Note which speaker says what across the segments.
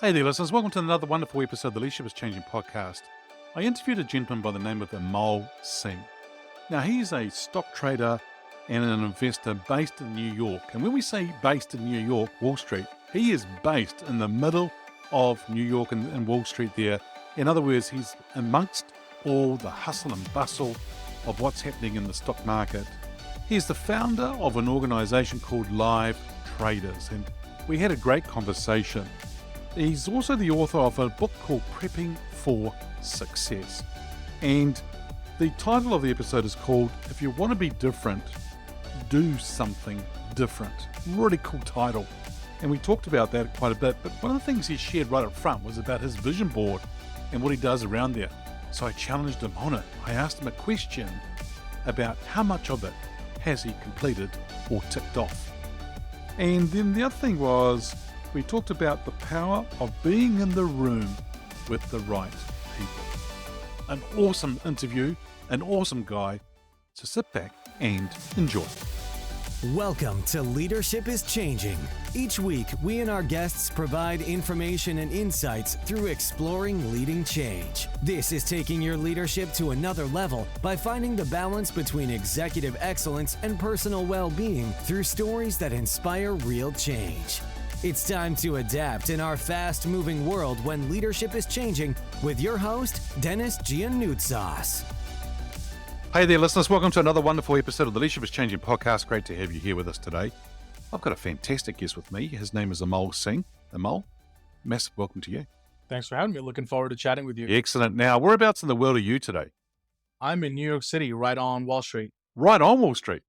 Speaker 1: Hey there, listeners. Welcome to another wonderful episode of the Leadership is Changing podcast. I interviewed a gentleman by the name of Anmol Singh. Now, he's a stock trader and an investor based in New York. And when we say based in New York, Wall Street, he is based in the middle of New York and Wall Street there. In other words, he's amongst all the hustle and bustle of what's happening in the stock market. He's the founder of an organization called Live Traders, and we had a great conversation. He's also the author of a book called Prepping for Success. And the title of the episode is called, If You Want to Be Different, Do Something Different. Really cool title. And we talked about that quite a bit. But one of the things he shared right up front was about his vision board and what he does around there. So I challenged him on it. I asked him a question about how much of it has he completed or ticked off. And then the other thing was, we talked about the power of being in the room with the right people. An awesome interview, an awesome guy. So sit back and enjoy.
Speaker 2: Welcome to Leadership is Changing. Each week, we and our guests provide information and insights through exploring leading change. This is taking your leadership to another level by finding the balance between executive excellence and personal well-being through stories that inspire real change. It's time to adapt in our fast-moving world when leadership is changing with your host, Dennis Giannoutsas.
Speaker 1: Hey there, listeners. Welcome to another wonderful episode of the Leadership is Changing podcast. Great to have you here with us today. I've got a fantastic guest with me. His name is Anmol Singh. Anmol, massive welcome to you.
Speaker 3: Thanks for having me. Looking forward to chatting with you.
Speaker 1: Excellent. Now, whereabouts in the world are you today?
Speaker 3: I'm in New York City, right on Wall Street.
Speaker 1: Right on Wall Street.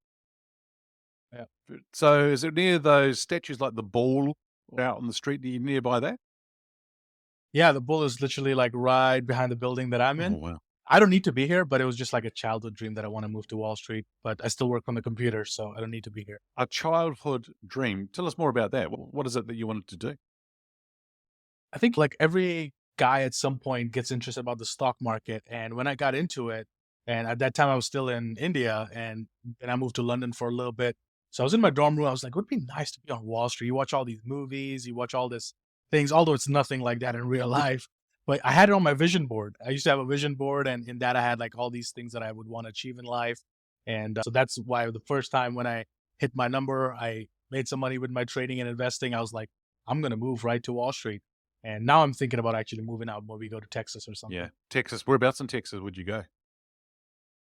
Speaker 3: Yeah.
Speaker 1: So is it near those statues like the Bull out on the street nearby that?
Speaker 3: Yeah, the Bull is literally like right behind the building that I'm in.
Speaker 1: Oh, wow.
Speaker 3: I don't need to be here, but it was just like a childhood dream that I want to move to Wall Street, but I still work on the computer, so I don't need to be here.
Speaker 1: A childhood dream. Tell us more about that. What is it that you wanted to do?
Speaker 3: I think like every guy at some point gets interested about the stock market. And when I got into it, and at that time I was still in India, and then I moved to London for a little bit. So I was in my dorm room. I was like, it would be nice to be on Wall Street. You watch all these movies, you watch all these things, although it's nothing like that in real life. But I had it on my vision board. I used to have a vision board, and in that I had like all these things that I would want to achieve in life. And so that's why the first time when I hit my number, I made some money with my trading and investing. I was like, I'm going to move right to Wall Street. And now I'm thinking about actually moving out when we go to Texas or something.
Speaker 1: Yeah, Texas. Whereabouts in Texas would you go?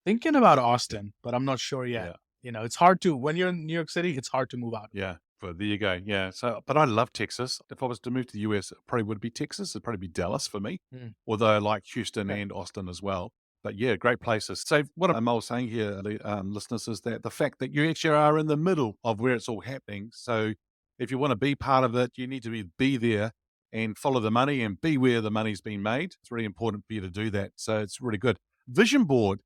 Speaker 3: Thinking about Austin, but I'm not sure yet.
Speaker 1: Yeah.
Speaker 3: You know, it's hard to, when you're in New York City, it's hard to move out.
Speaker 1: Yeah, but there you go. Yeah. So, but I love Texas. If I was to move to the US, it probably would be Texas. It'd probably be Dallas for me, although I like Houston and Austin as well. But yeah, great places. So what I'm saying here, listeners, is that the fact that you actually are in the middle of where it's all happening. So if you want to be part of it, you need to be there and follow the money and be where the money's being made. It's really important for you to do that. So it's really good. Vision board.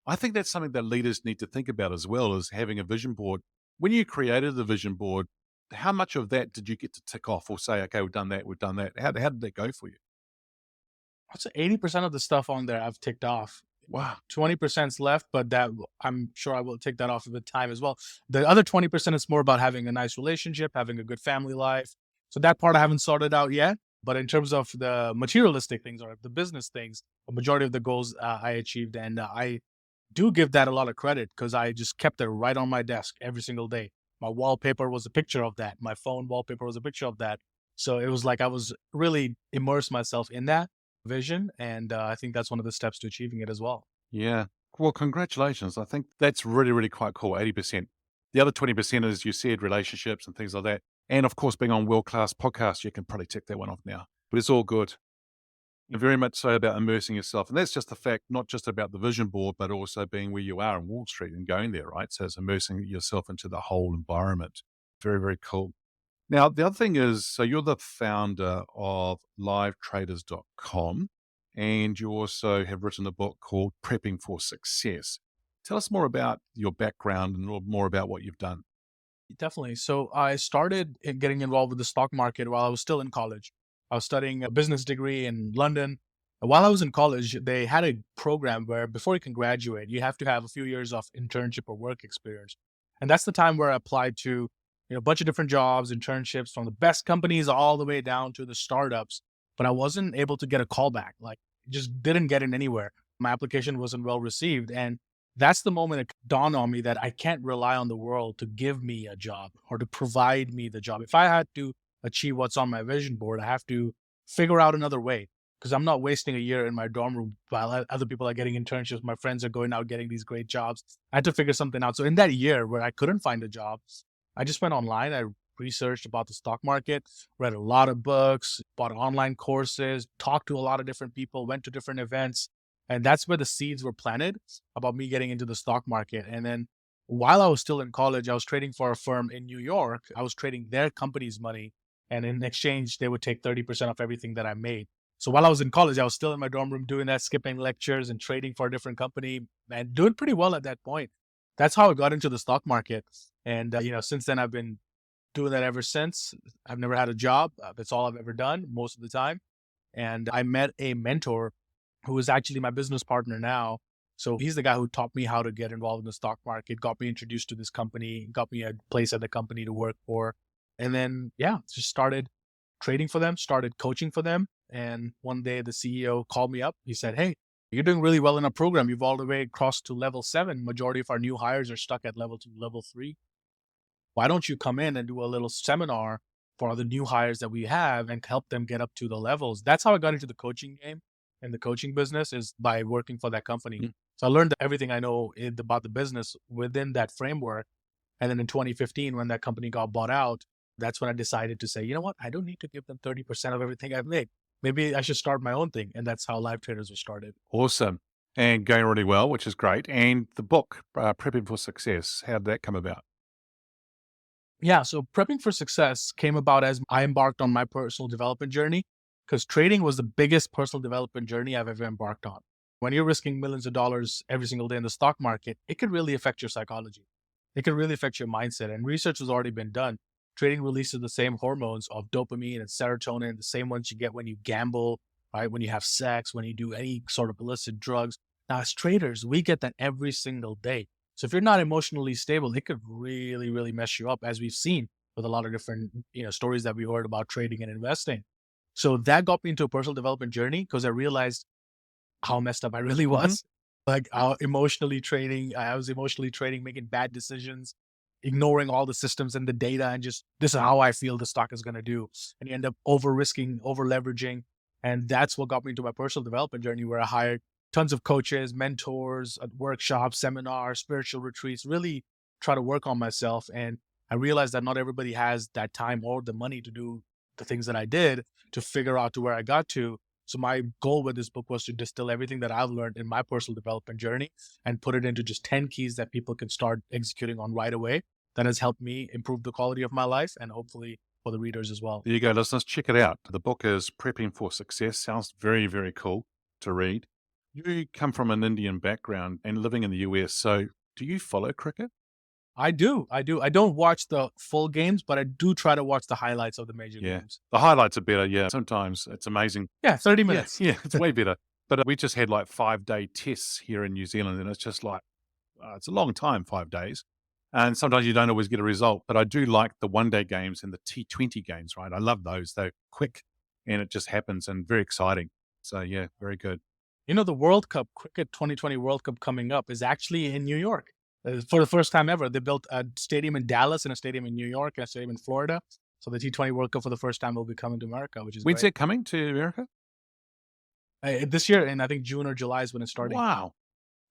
Speaker 1: I think that's something that leaders need to think about as well, is having a vision board. When you created the vision board, how much of that did you get to tick off or say, okay, we've done that, we've done that? How did that go for you?
Speaker 3: I'd say 80% of the stuff on there I've ticked off.
Speaker 1: Wow.
Speaker 3: 20%'s left, but that I'm sure I will take that off with time as well. The other 20% is more about having a nice relationship, having a good family life. So that part I haven't sorted out yet. But in terms of the materialistic things or the business things, a majority of the goals I achieved. And I do give that a lot of credit because I just kept it right on my desk every single day. My wallpaper was a picture of that. My phone wallpaper was a picture of that. So it was like I was really immersed myself in that vision. And I think that's one of the steps to achieving it as well.
Speaker 1: Yeah. Well, congratulations. I think that's really, really quite cool. 80%. The other 20%, as you said, relationships and things like that. And of course, being on world-class podcasts, you can probably tick that one off now. But it's all good. And very much so about immersing yourself. And that's just the fact, not just about the vision board, but also being where you are in Wall Street and going there, right? So it's immersing yourself into the whole environment. Very, very cool. Now, the other thing is, so you're the founder of livetraders.com, and you also have written a book called Prepping for Success. Tell us more about your background and more about what you've done.
Speaker 3: Definitely. So I started getting involved with the stock market while I was still in college. I was studying a business degree in London. While I was in college, they had a program where before you can graduate, you have to have a few years of internship or work experience. And that's the time where I applied to a bunch of different jobs, internships from the best companies all the way down to the startups, but I wasn't able to get a call back. Like, just didn't get in anywhere. My application wasn't well received. And that's the moment it dawned on me that I can't rely on the world to give me a job or to provide me the job. If I had to achieve what's on my vision board, I have to figure out another way because I'm not wasting a year in my dorm room while other people are getting internships. My friends are going out getting these great jobs. I had to figure something out. So in that year where I couldn't find a job, I just went online. I researched about the stock market, read a lot of books, bought online courses, talked to a lot of different people, went to different events. And that's where the seeds were planted about me getting into the stock market. And then while I was still in college, I was trading for a firm in New York. I was trading their company's money. And in exchange, they would take 30% of everything that I made. So while I was in college, I was still in my dorm room doing that, skipping lectures and trading for a different company and doing pretty well at that point. That's how I got into the stock market. And, since then I've been doing that ever since. I've never had a job. That's all I've ever done most of the time. And I met a mentor who is actually my business partner now. So he's the guy who taught me how to get involved in the stock market, got me introduced to this company, got me a place at the company to work for. And then, just started trading for them, started coaching for them. And one day the CEO called me up. He said, "Hey, you're doing really well in our program. You've all the way crossed to level 7. Majority of our new hires are stuck at level 2, level 3. Why don't you come in and do a little seminar for the new hires that we have and help them get up to the levels?" That's how I got into the coaching game and the coaching business, is by working for that company.
Speaker 1: Mm.
Speaker 3: So I learned everything I know about the business within that framework. And then in 2015, when that company got bought out, that's when I decided to say, you know what? I don't need to give them 30% of everything I've made. Maybe I should start my own thing. And that's how Live Traders was started.
Speaker 1: Awesome. And going really well, which is great. And the book, Prepping for Success, how did that come about?
Speaker 3: Yeah, so Prepping for Success came about as I embarked on my personal development journey, because trading was the biggest personal development journey I've ever embarked on. When you're risking millions of dollars every single day in the stock market, it could really affect your psychology. It can really affect your mindset. And research has already been done. Trading releases the same hormones of dopamine and serotonin, the same ones you get when you gamble, right? When you have sex, when you do any sort of illicit drugs. Now, as traders, we get that every single day. So if you're not emotionally stable, it could really, really mess you up, as we've seen with a lot of different, stories that we heard about trading and investing. So that got me into a personal development journey because I realized how messed up I really was. Like, I was emotionally trading, making bad decisions, ignoring all the systems and the data, and just, this is how I feel the stock is going to do. And you end up over risking, over leveraging. And that's what got me into my personal development journey, where I hired tons of coaches, mentors, workshops, seminars, spiritual retreats, really try to work on myself. And I realized that not everybody has that time or the money to do the things that I did to figure out to where I got to. So my goal with this book was to distill everything that I've learned in my personal development journey and put it into just 10 keys that people can start executing on right away. That has helped me improve the quality of my life, and hopefully for the readers as well.
Speaker 1: There you go, listeners. Check it out. The book is Prepping for Success. Sounds very, very cool to read. You come from an Indian background and living in the US. So do you follow cricket?
Speaker 3: I do. I don't watch the full games, but I do try to watch the highlights of the major
Speaker 1: Yeah.
Speaker 3: games.
Speaker 1: The highlights are better. Yeah. Sometimes it's amazing.
Speaker 3: Yeah, 30
Speaker 1: Yeah,
Speaker 3: minutes.
Speaker 1: yeah, it's way better. But we just had like 5-day tests here in New Zealand, and it's just like, it's a long time, 5 days. And sometimes you don't always get a result. But I do like the one-day games and the T20 games, right? I love those. They're quick and it just happens and very exciting. So, yeah, very good.
Speaker 3: The World Cup, Cricket 2020 World Cup coming up is actually in New York. For the first time ever, they built a stadium in Dallas and a stadium in New York and a stadium in Florida. So the T20 World Cup for the first time will be coming to America, which is
Speaker 1: When's
Speaker 3: great.
Speaker 1: it coming to America?
Speaker 3: This year, and I think June or July is when it's starting.
Speaker 1: Wow.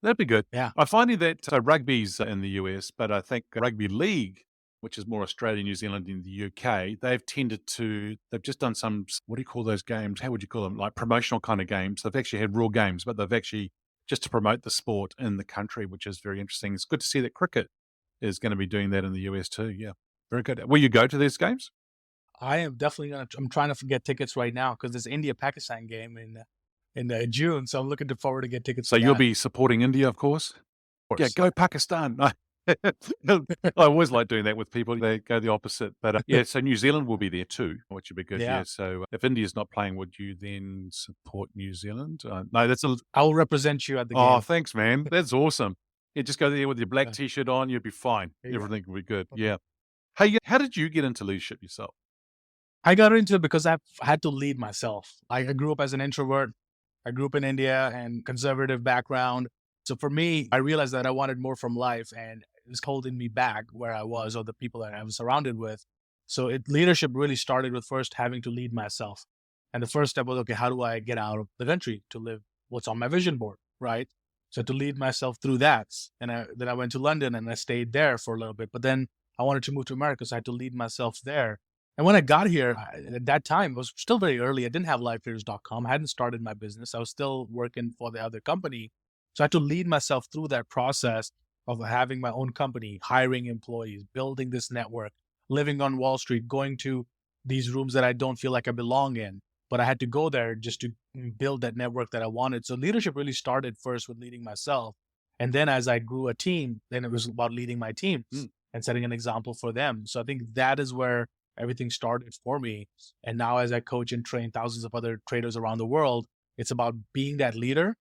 Speaker 1: That'd be good.
Speaker 3: Yeah.
Speaker 1: I find that rugby's in the US, but I think rugby league, which is more Australia, New Zealand, and the UK, they've just done some, what do you call those games? How would you call them? Like promotional kind of games. They've actually had real games, but they've actually just to promote the sport in the country, which is very interesting. It's good to see that cricket is going to be doing that in the US too. Yeah. Very good. Will you go to these games?
Speaker 3: I am definitely I'm trying to get tickets right now because there's India-Pakistan game in June. So I'm looking forward to get tickets.
Speaker 1: So
Speaker 3: for
Speaker 1: you'll
Speaker 3: that.
Speaker 1: be supporting India, of course?
Speaker 3: Of
Speaker 1: Yeah,
Speaker 3: course.
Speaker 1: go Pakistan. I always like doing that with people. They go the opposite. But yeah, so New Zealand will be there too, which would be good.
Speaker 3: Yeah.
Speaker 1: Yeah. So if India's not playing, would you then support New Zealand? No, that's a.
Speaker 3: I will represent you at the game.
Speaker 1: Oh, thanks, man. That's awesome. Yeah, just go there with your black
Speaker 3: Yeah.
Speaker 1: T-shirt on. You'll be fine.
Speaker 3: There you go.
Speaker 1: Everything will be good. Yeah. Hey, how did you get into leadership yourself?
Speaker 3: I got into it because I had to lead myself. I grew up as an introvert. I grew up in India and conservative background. So for me, I realized that I wanted more from life and it was holding me back where I was or the people that I was surrounded with. So leadership really started with first having to lead myself. And the first step was, okay, how do I get out of the country to live what's on my vision board, right? So to lead myself through that. And then I went to London and I stayed there for a little bit. But then I wanted to move to America, so I had to lead myself there. And when I got here, at that time, it was still very early. I didn't have livefears.com. I hadn't started my business. I was still working for the other company. So I had to lead myself through that process of having my own company, hiring employees, building this network, living on Wall Street, going to these rooms that I don't feel like I belong in. But I had to go there just to build that network that I wanted. So leadership really started first with leading myself. And then as I grew a team, then it was about leading my team
Speaker 1: Mm.
Speaker 3: and setting an example for them. So I think that is where everything started for me. And now as I coach and train thousands of other traders around the world, it's about being that leader,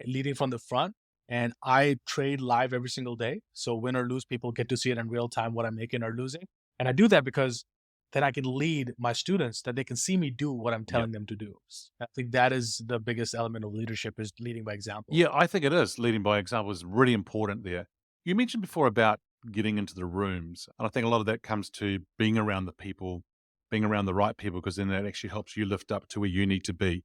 Speaker 3: leading from the front. And I trade live every single day. So win or lose, people get to see it in real time, what I'm making or losing. And I do that because then I can lead my students that they can see me do what I'm
Speaker 1: Yep.
Speaker 3: telling them to do. I think that is the biggest element of leadership is leading by example.
Speaker 1: Yeah, I think it is. Leading by example is really important there. You mentioned before about getting into the rooms. And I think a lot of that comes to being around the people, being around the right people, because then that actually helps you lift up to where you need to be.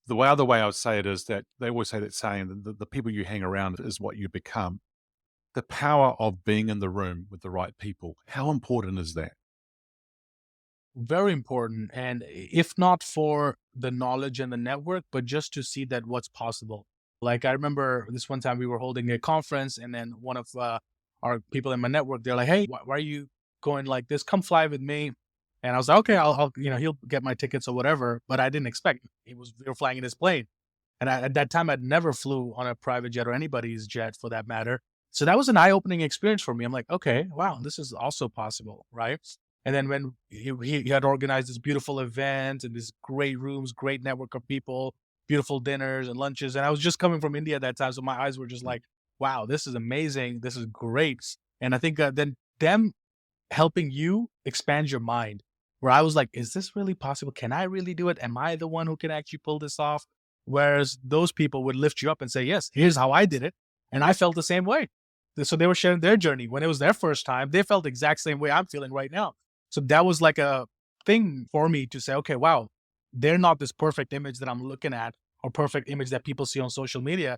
Speaker 1: Other way I would say it is that they always say that saying that the people you hang around is what you become. The power of being in the room with the right people. How important is that?
Speaker 3: Very important. And if not for the knowledge and the network, but just to see that what's possible. Like I remember this one time we were holding a conference and then one of our people in my network, they're like, hey, why are you going like this? Come fly with me. And I was like, okay, he'll get my tickets or whatever. But I didn't expect we were flying in his plane. And at that time, I'd never flew on a private jet or anybody's jet for that matter. So that was an eye-opening experience for me. I'm like, okay, wow, this is also possible, right? And then when he had organized this beautiful event and these great rooms, great network of people, beautiful dinners and lunches. And I was just coming from India at that time. So my eyes were just like, wow, this is amazing. This is great. And I think then them helping you expand your mind, where I was like, is this really possible? Can I really do it? Am I the one who can actually pull this off? Whereas those people would lift you up and say, yes, here's how I did it. And I felt the same way. So they were sharing their journey. When it was their first time, they felt the exact same way I'm feeling right now. So that was like a thing for me to say, okay, wow, they're not this perfect image that I'm looking at or perfect image that people see on social media.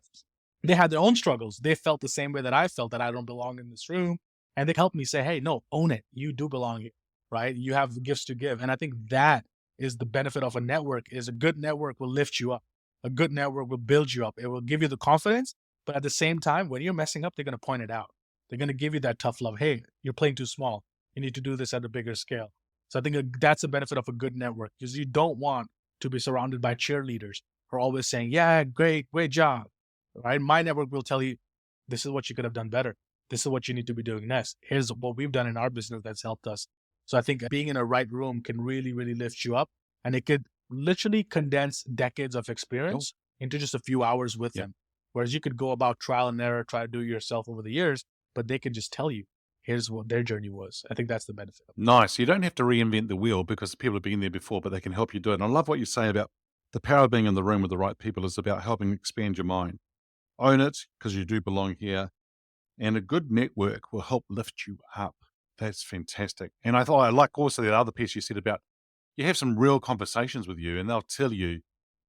Speaker 3: They had their own struggles. They felt the same way that I felt, that I don't belong in this room. And they helped me say, hey, no, own it. You do belong here, right? You have gifts to give. And I think that is the benefit of a network. Is a good network will lift you up. A good network will build you up. It will give you the confidence. But at the same time, when you're messing up, they're going to point it out. They're going to give you that tough love. Hey, you're playing too small. You need to do this at a bigger scale. So I think that's a benefit of a good network, because you don't want to be surrounded by cheerleaders who are always saying, yeah, great job, right? My network will tell you, this is what you could have done better. This is what you need to be doing next. Here's what we've done in our business that's helped us. So I think being in a right room can really, really lift you up, and it could literally condense decades of experience into just a few hours with them. Whereas you could go about trial and error, try to do it yourself over the years, but they could just tell you, here's what their journey was. I think that's the benefit.
Speaker 1: Nice. You don't have to reinvent the wheel because people have been there before, but they can help you do it. And I love what you say about the power of being in the room with the right people is about helping expand your mind. Own it because you do belong here. And a good network will help lift you up. That's fantastic. And I like also the other piece you said about you have some real conversations with you and they'll tell you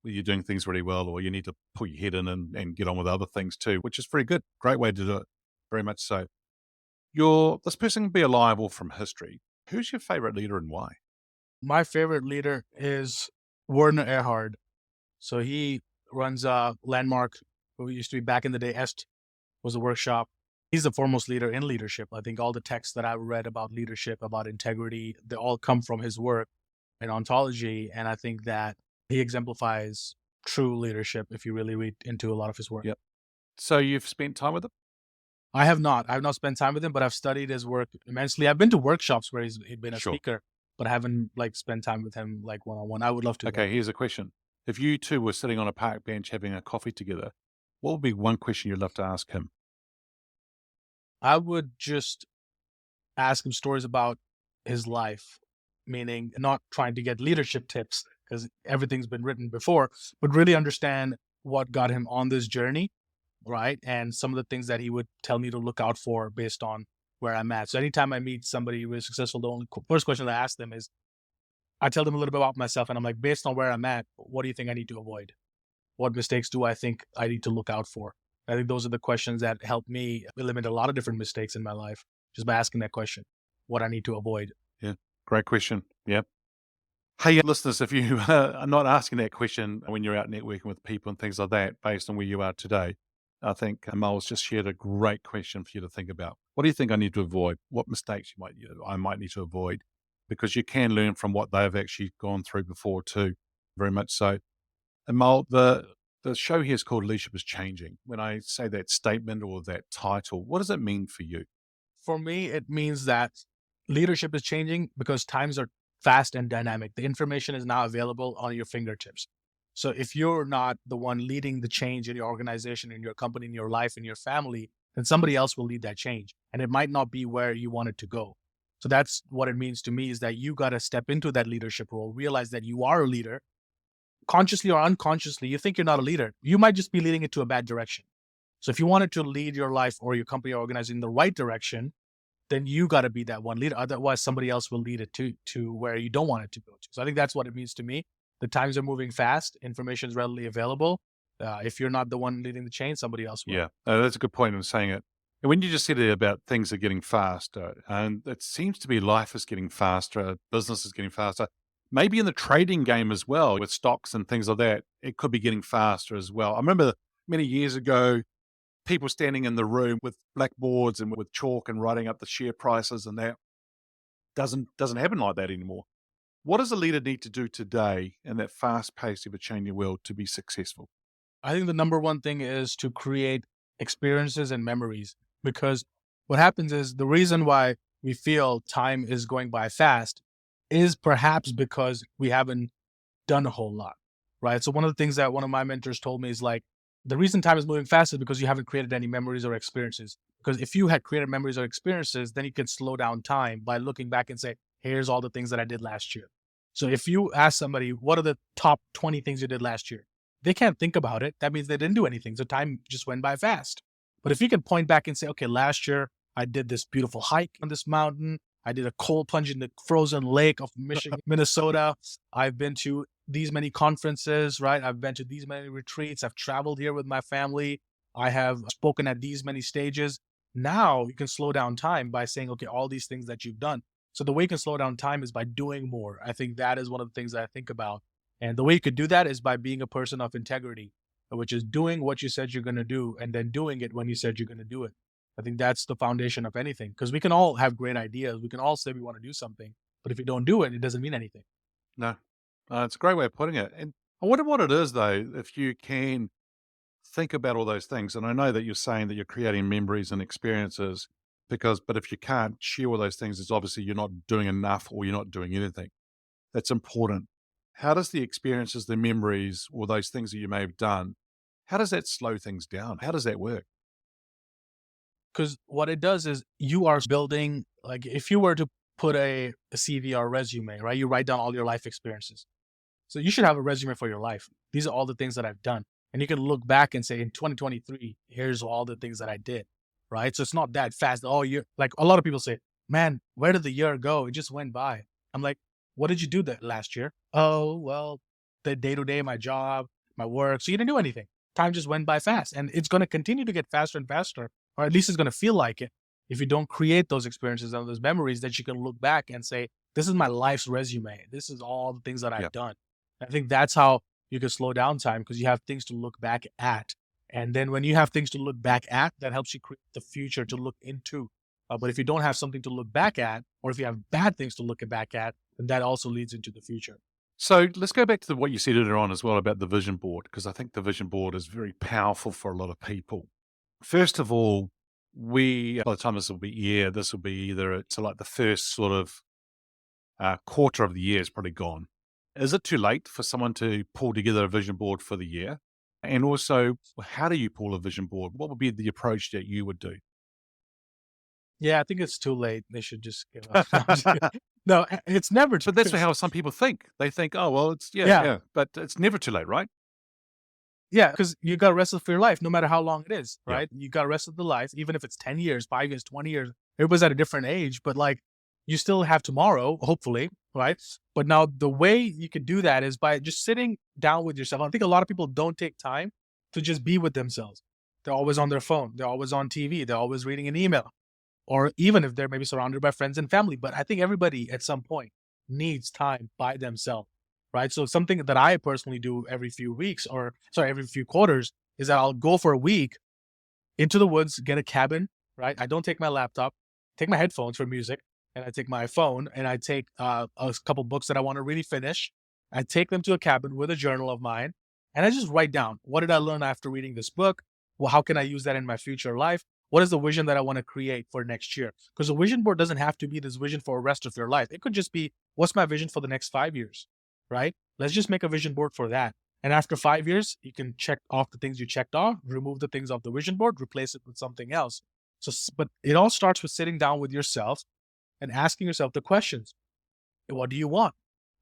Speaker 1: whether you're doing things really well or you need to put your head in and get on with other things too, which is very good. Great way to do it. Very much so. This person can be alive or from history. Who's your favorite leader and why?
Speaker 3: My favorite leader is Werner Erhard. So he runs Landmark, who used to be back in the day, EST was a workshop. He's the foremost leader in leadership. I think all the texts that I've read about leadership, about integrity, they all come from his work in ontology. And I think that he exemplifies true leadership if you really read into a lot of his work.
Speaker 1: Yep. So you've spent time with him?
Speaker 3: I have not. I have not spent time with him, but I've studied his work immensely. I've been to workshops where he'd been a speaker, but I haven't spent time with him one-on-one. I would love to.
Speaker 1: Okay, here's a question. If you two were sitting on a park bench having a coffee together, what would be one question you'd love to ask him?
Speaker 3: I would just ask him stories about his life, meaning not trying to get leadership tips because everything's been written before, but really understand what got him on this journey, right? And some of the things that he would tell me to look out for based on where I'm at. So anytime I meet somebody who is successful, the first question I ask them is, I tell them a little bit about myself, and I'm like, based on where I'm at, what do you think I need to avoid? What mistakes do I think I need to look out for? I think those are the questions that help me eliminate a lot of different mistakes in my life just by asking that question, what I need to avoid.
Speaker 1: Yeah. Great question. Yeah. Hey, listeners, if you are not asking that question when you're out networking with people and things like that, based on where you are today, I think Amal's just shared a great question for you to think about. What do you think I need to avoid? What mistakes I might need to avoid? Because you can learn from what they've actually gone through before too, very much so. Amal, the show here is called Leadership is Changing. When I say that statement or that title, what does it mean for you?
Speaker 3: For me, it means that leadership is changing because times are fast and dynamic. The information is now available on your fingertips. So if you're not the one leading the change in your organization, in your company, in your life, in your family, then somebody else will lead that change. And it might not be where you want it to go. So that's what it means to me, is that you got to step into that leadership role, realize that you are a leader, consciously or unconsciously. You think you're not a leader. You might just be leading it to a bad direction. So if you wanted to lead your life or your company or organization in the right direction, then you got to be that one leader. Otherwise, somebody else will lead it to where you don't want it to go to. So I think that's what it means to me. The times are moving fast. Information is readily available. If you're not the one leading the change, somebody else will.
Speaker 1: Yeah, that's a good point in saying it. And when you just said it about things are getting faster, and it seems to be life is getting faster, business is getting faster, maybe in the trading game as well, with stocks and things like that, it could be getting faster as well. I remember many years ago, people standing in the room with blackboards and with chalk and writing up the share prices, and that doesn't happen like that anymore. What does a leader need to do today in that fast-paced, ever-changing world to be successful?
Speaker 3: I think the number one thing is to create experiences and memories, because what happens is the reason why we feel time is going by fast is perhaps because we haven't done a whole lot, right? So one of the things that one of my mentors told me is like, the reason time is moving fast is because you haven't created any memories or experiences. Because if you had created memories or experiences, then you can slow down time by looking back and say, here's all the things that I did last year. So if you ask somebody, what are the top 20 things you did last year? They can't think about it. That means they didn't do anything. So time just went by fast. But if you can point back and say, okay, last year I did this beautiful hike on this mountain. I did a cold plunge in the frozen lake of Michigan, Minnesota. I've been to these many conferences, right? I've been to these many retreats. I've traveled here with my family. I have spoken at these many stages. Now you can slow down time by saying, okay, all these things that you've done. So the way you can slow down time is by doing more. I think that is one of the things that I think about. And the way you could do that is by being a person of integrity, which is doing what you said you're going to do and then doing it when you said you're going to do it. I think that's the foundation of anything, because we can all have great ideas. We can all say we want to do something, but if you don't do it, it doesn't mean anything.
Speaker 1: No, it's a great way of putting it. And I wonder what it is, though, if you can think about all those things. And I know that you're saying that you're creating memories and experiences but if you can't share all those things, it's obviously you're not doing enough or you're not doing anything. That's important. How does the experiences, the memories, or those things that you may have done, how does that slow things down? How does that work?
Speaker 3: Because what it does is you are building, like if you were to put a CV or a resume, right? You write down all your life experiences. So you should have a resume for your life. These are all the things that I've done. And you can look back and say, in 2023, here's all the things that I did, right? So it's not that fast. Oh, you're like, a lot of people say, man, where did the year go? It just went by. I'm like, what did you do that last year? Oh, well, the day to day, my job, my work. So you didn't do anything. Time just went by fast, and it's going to continue to get faster and faster, or at least it's going to feel like it. If you don't create those experiences and those memories that you can look back and say, this is my life's resume. This is all the things that I've done. I think that's how you can slow down time, because you have things to look back at. And then when you have things to look back at, that helps you create the future to look into. But if you don't have something to look back at, or if you have bad things to look back at, then that also leads into the future.
Speaker 1: So let's go back to what you said earlier on as well about the vision board, because I think the vision board is very powerful for a lot of people. First of all, by the time this will be either it's like the first sort of quarter of the year is probably gone. Is it too late for someone to pull together a vision board for the year? And also, how do you pull a vision board? What would be the approach that you would do?
Speaker 3: Yeah, I think it's too late. They should just give up. No, I'm just kidding. No, it's never too
Speaker 1: But that's
Speaker 3: late.
Speaker 1: how some people think. They think, oh, well, it's, yeah,
Speaker 3: Yeah,
Speaker 1: yeah, but it's never too late, right?
Speaker 3: yeah, because you got wrestle for your life, no matter how long it is,
Speaker 1: Yeah.
Speaker 3: right? You got wrestle the life, even if it's 10 years, 5 years, 20 years. Everybody's at a different age, but like you still have tomorrow, hopefully, right? But now the way you could do that is by just sitting down with yourself. I think a lot of people don't take time to just be with themselves. They're always on their phone, they're always on TV, they're always reading an email, or even if they're maybe surrounded by friends and family. But I think everybody at some point needs time by themselves, right? So something that I personally do every few weeks, or sorry, every few quarters, is that I'll go for a week into the woods, get a cabin, right? I don't take my laptop, take my headphones for music, and I take my phone and I take a couple books that I want to really finish. I take them to a cabin with a journal of mine, and I just write down, what did I learn after reading this book? Well, how can I use that in my future life? What is the vision that I want to create for next year? Because a vision board doesn't have to be this vision for the rest of your life. It could just be, what's my vision for the next 5 years, right? Let's just make a vision board for that. And after 5 years, you can check off the things you checked off, remove the things off the vision board, replace it with something else. So, but it all starts with sitting down with yourself and asking yourself the questions. What do you want?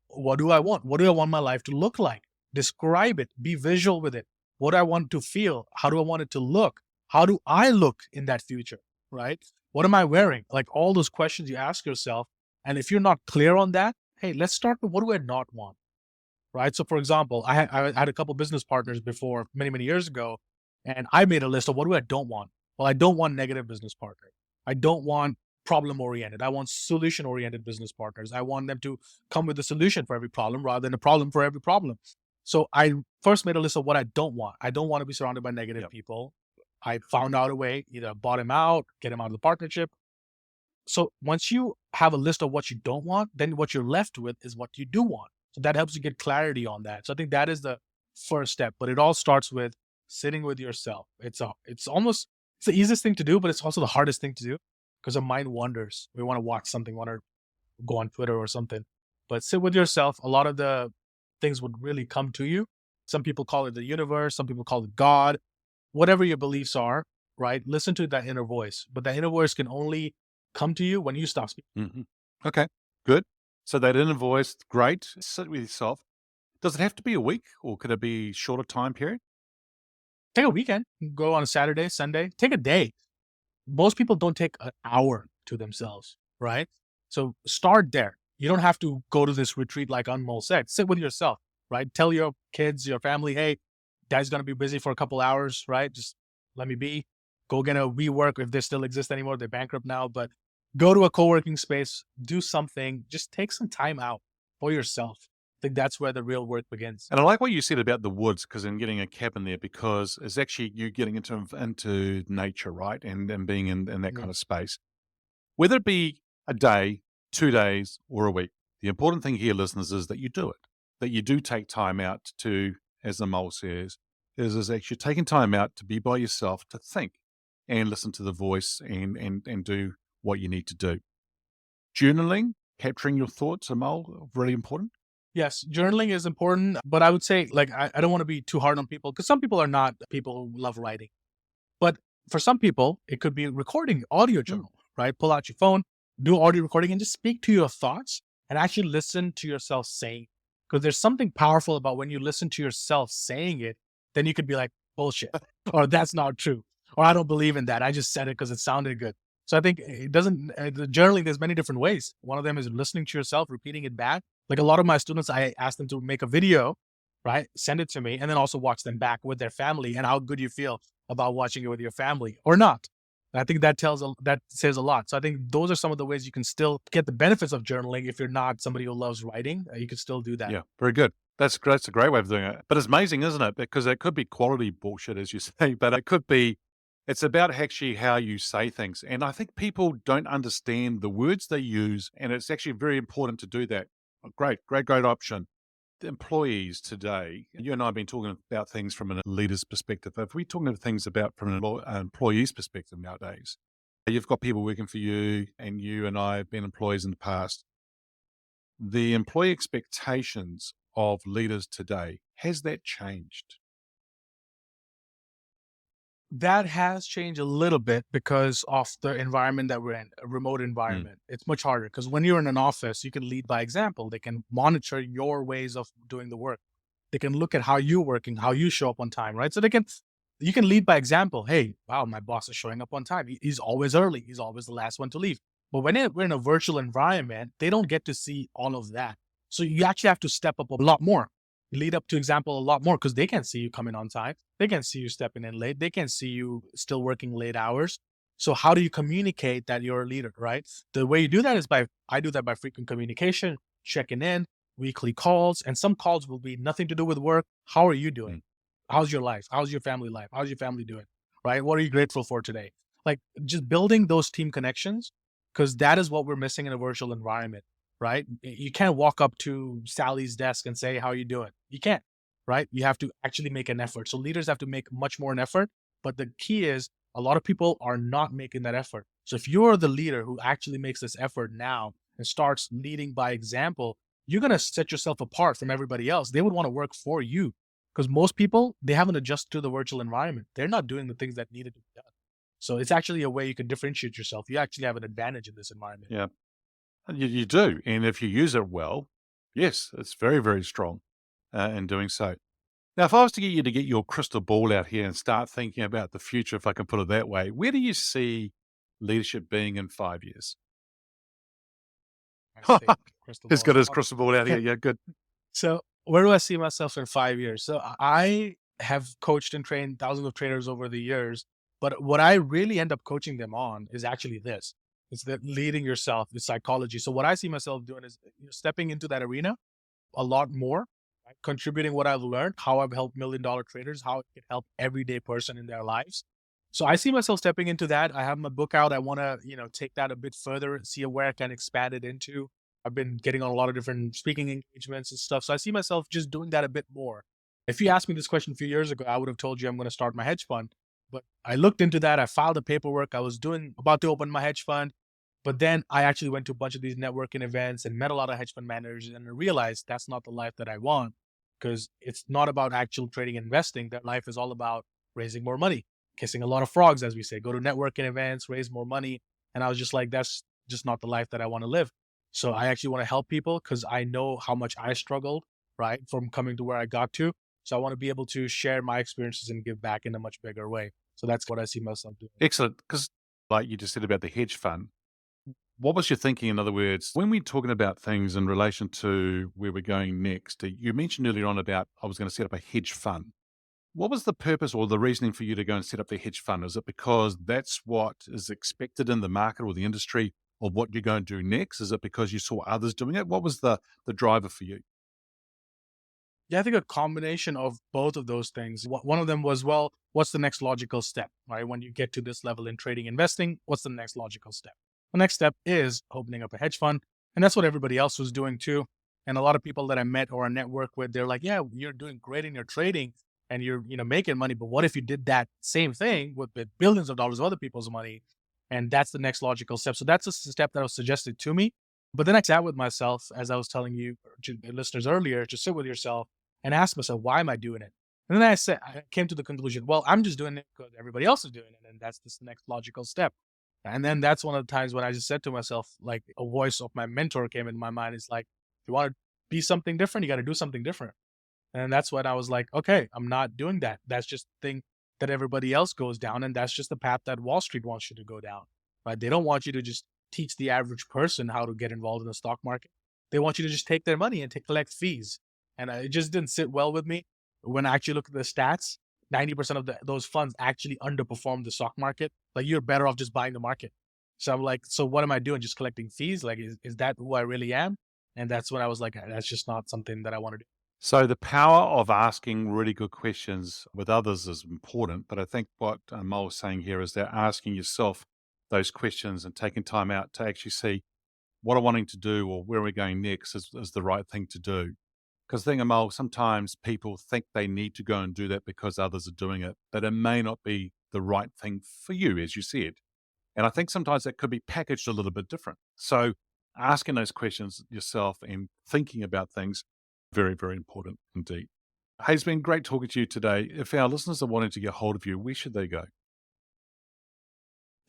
Speaker 3: What do I want? What do I want my life to look like? Describe it, be visual with it. What do I want to feel? How do I want it to look? How do I look in that future? Right? What am I wearing? Like all those questions you ask yourself. And if you're not clear on that, hey, let's start with, what do I not want? Right? So for example, I had a couple business partners before many, many years ago, and I made a list of, what do I don't want? Well, I don't want negative business partners. I don't want problem oriented. I want solution oriented business partners. I want them to come with a solution for every problem rather than a problem for every problem. So I first made a list of what I don't want. I don't want to be surrounded by negative
Speaker 1: Yep.
Speaker 3: people. I found out a way, either bought him out, get him out of the partnership. So once you have a list of what you don't want, then what you're left with is what you do want. So that helps you get clarity on that. So I think that is the first step, but it all starts with sitting with yourself. It's the easiest thing to do, but it's also the hardest thing to do because our mind wanders. We want to watch something, want to go on Twitter or something, but sit with yourself. A lot of the things would really come to you. Some people call it the universe. Some people call it God, whatever your beliefs are, right? Listen to that inner voice, but that inner voice can only come to you when you stop speaking.
Speaker 1: Hmm. Okay, good. So that inner voice, great. Sit with yourself. Does it have to be a week or could it be shorter time period?
Speaker 3: Take a weekend, go on a Saturday, Sunday, take a day. Most people don't take an hour to themselves, right? So start there. You don't have to go to this retreat like Anmol said. Sit with yourself, right? Tell your kids, your family, hey, dad's going to be busy for a couple hours, right? Just let me be. Go get a WeWork if they still exist anymore. They're bankrupt now, but go to a co-working space, do something, just take some time out for yourself. I think that's where the real work begins.
Speaker 1: And I like what you said about the woods, because I'm getting a cabin there, because it's actually you getting into nature, right? And being in that
Speaker 3: Yeah.
Speaker 1: kind of space. Whether it be a day, 2 days, or a week, the important thing here, listeners, is that you do it. That you do take time out to, as the mole says, is actually taking time out to be by yourself, to think and listen to the voice and do what you need to do. Journaling, capturing your thoughts, a mole, really important.
Speaker 3: Yes, journaling is important, but I would say, like, I don't want to be too hard on people because some people are not people who love writing. But for some people, it could be recording audio journal, right? Pull out your phone, do audio recording, and just speak to your thoughts and actually listen to yourself saying. Because there's something powerful about when you listen to yourself saying it, then you could be like, bullshit, or that's not true, or I don't believe in that. I just said it because it sounded good. So I think it doesn't, the journaling, there's many different ways. One of them is listening to yourself, repeating it back. Like a lot of my students, I ask them to make a video, right? Send it to me, and then also watch them back with their family and how good you feel about watching it with your family or not. I think that says a lot. So I think those are some of the ways you can still get the benefits of journaling. If you're not somebody who loves writing, you can still do that.
Speaker 1: Yeah, very good. That's a great way of doing it. But it's amazing, isn't it? Because it could be quality bullshit, as you say, but it's about actually how you say things. And I think people don't understand the words they use, and it's actually very important to do that. Great option. The employees today, you and I have been talking about things from a leader's perspective. If we're talking about things about from an employee's perspective nowadays, you've got people working for you, and you and I have been employees in the past. The employee expectations of leaders today, has that changed?
Speaker 3: That has changed a little bit because of the environment that we're in, a remote
Speaker 1: Mm,
Speaker 3: environment. It's much harder because when you're in an office, you can lead by example. They can monitor your ways of doing the work. They can look at how you're working, how you show up on time, right? So you can lead by example. Hey, wow, my boss is showing up on time. He's always early. He's always the last one to leave. But we're in a virtual environment, they don't get to see all of that. So you actually have to step up a lot more. Lead up to example a lot more because they can see you coming on time. They can see you stepping in late. They can see you still working late hours. So how do you communicate that you're a leader, right? The way you do that is I do that by frequent communication, checking in, weekly calls, and some calls will be nothing to do with work. How are you doing?
Speaker 1: mm.
Speaker 3: How's your life? How's your family life? How's your family doing? Right? What are you grateful for today? Like just building those team connections, because that is what we're missing in a virtual environment, right? You can't walk up to Sally's desk and say, how are you doing? You can't, right? You have to actually make an effort. So leaders have to make much more an effort. But the key is a lot of people are not making that effort. So if you're the leader who actually makes this effort now and starts leading by example, you're going to set yourself apart from everybody else. They would want to work for you because most people, they haven't adjusted to the virtual environment. They're not doing the things that needed to be done. So it's actually a way you can differentiate yourself. You actually have an advantage in this environment.
Speaker 1: Yeah, and you do. And if you use it well, yes, it's very, very strong in doing so. Now, if I was to get you to get your crystal ball out here and start thinking about the future, if I can put it that way, where do you see leadership being in 5 years?
Speaker 3: I think crystal
Speaker 1: He's
Speaker 3: ball
Speaker 1: got
Speaker 3: is
Speaker 1: his
Speaker 3: awesome.
Speaker 1: crystal ball out here. Yeah, good.
Speaker 3: So where do I see myself in 5 years? So I have coached and trained thousands of traders over the years, but what I really end up coaching them on is actually this. It's that leading yourself, the psychology. So what I see myself doing is stepping into that arena a lot more, right? Contributing what I've learned, how I've helped $1 million traders, how it can help everyday person in their lives. So I see myself stepping into that. I have my book out. I want to, take that a bit further, see where I can expand it into. I've been getting on a lot of different speaking engagements and stuff. So I see myself just doing that a bit more. If you asked me this question a few years ago, I would have told you I'm going to start my hedge fund. But I looked into that. I filed the paperwork. I was about to open my hedge fund. But then I actually went to a bunch of these networking events and met a lot of hedge fund managers and I realized that's not the life that I want because it's not about actual trading and investing. That life is all about raising more money, kissing a lot of frogs, as we say, go to networking events, raise more money. And I was just like, that's just not the life that I want to live. So I actually want to help people because I know how much I struggled, right, from coming to where I got to. So I want to be able to share my experiences and give back in a much bigger way. So that's what I see myself doing.
Speaker 1: Excellent. Because, like you just said about the hedge fund, what was your thinking? In other words, when we're talking about things in relation to where we're going next, you mentioned earlier on about I was going to set up a hedge fund. What was the purpose or the reasoning for you to go and set up the hedge fund? Is it because that's what is expected in the market or the industry or what you're going to do next? Is it because you saw others doing it? What was the driver for you?
Speaker 3: Yeah, I think a combination of both of those things. One of them was, well, what's the next logical step, right? When you get to this level in trading, investing, what's the next logical step? The next step is opening up a hedge fund. And that's what everybody else was doing too. And a lot of people that I met or I network with, they're like, yeah, you're doing great in your trading and you're, making money. But what if you did that same thing with billions of dollars of other people's money? And that's the next logical step. So that's a step that was suggested to me. But then I sat with myself, as I was telling you to the listeners earlier, to sit with yourself and ask myself, why am I doing it? And then I came to the conclusion, well, I'm just doing it because everybody else is doing it. And that's this next logical step. And then that's one of the times when I just said to myself, like a voice of my mentor came in my mind. It's like, if you want to be something different, you got to do something different. And that's when I was like, okay, I'm not doing that. That's just the thing that everybody else goes down. And that's just the path that Wall Street wants you to go down, right? They don't want you to just teach the average person how to get involved in the stock market. They want you to just take their money and collect fees. And it just didn't sit well with me. When I actually look at the stats, 90% of those funds actually underperform the stock market. Like you're better off just buying the market. So I'm like, so what am I doing? Just collecting fees? Like, is that who I really am? And that's when I was like, that's just not something that I want to do.
Speaker 1: So the power of asking really good questions with others is important, but I think what Mo is saying here is that asking yourself those questions and taking time out to actually see what I'm wanting to do or where we're going next is the right thing to do. Because the thing, Mo, sometimes people think they need to go and do that because others are doing it, but it may not be the right thing for you, as you said. And I think sometimes that could be packaged a little bit different. So asking those questions yourself and thinking about things, very, very important indeed. Hey, it's been great talking to you today. If our listeners are wanting to get hold of you, where should they go?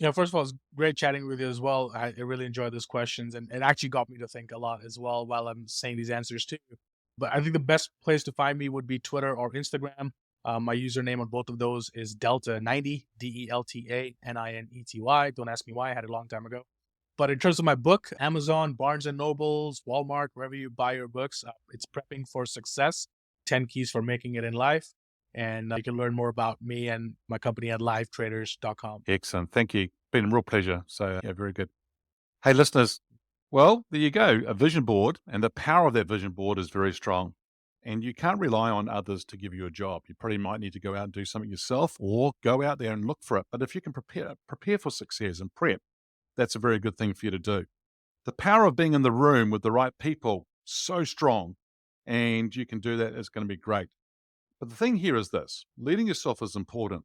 Speaker 3: First of all, it's great chatting with you as well. I really enjoyed these questions, and it actually got me to think a lot as well while I'm saying these answers too. But I think the best place to find me would be Twitter or Instagram. My username on both of those is Delta90, DELTA99ETY. Don't ask me why, I had it a long time ago. But in terms of my book, Amazon, Barnes and Nobles, Walmart, wherever you buy your books, it's Prepping for Success, 10 Keys for Making It in Life. And you can learn more about me and my company at livetraders.com.
Speaker 1: Excellent. Thank you. Been a real pleasure. So, yeah, very good. Hey, listeners. Well, there you go. A vision board, and the power of that vision board is very strong. And you can't rely on others to give you a job. You probably might need to go out and do something yourself, or go out there and look for it. But if you can prepare for success and prep, that's a very good thing for you to do. The power of being in the room with the right people, so strong, and you can do that, is going to be great. But the thing here is this: leading yourself is important.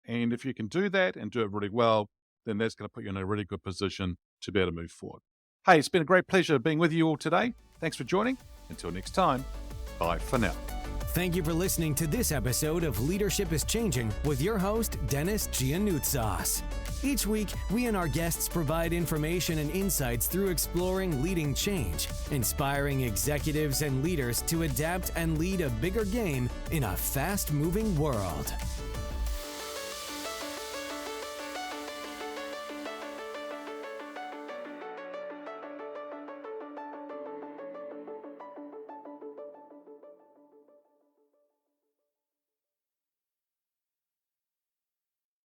Speaker 1: And if you can do that and do it really well, then that's going to put you in a really good position to be able to move forward. Hey, it's been a great pleasure being with you all today. Thanks for joining. Until next time, bye for now.
Speaker 2: Thank you for listening to this episode of Leadership is Changing with your host, Dennis Giannoutsas. Each week, we and our guests provide information and insights through exploring leading change, inspiring executives and leaders to adapt and lead a bigger game in a fast-moving world.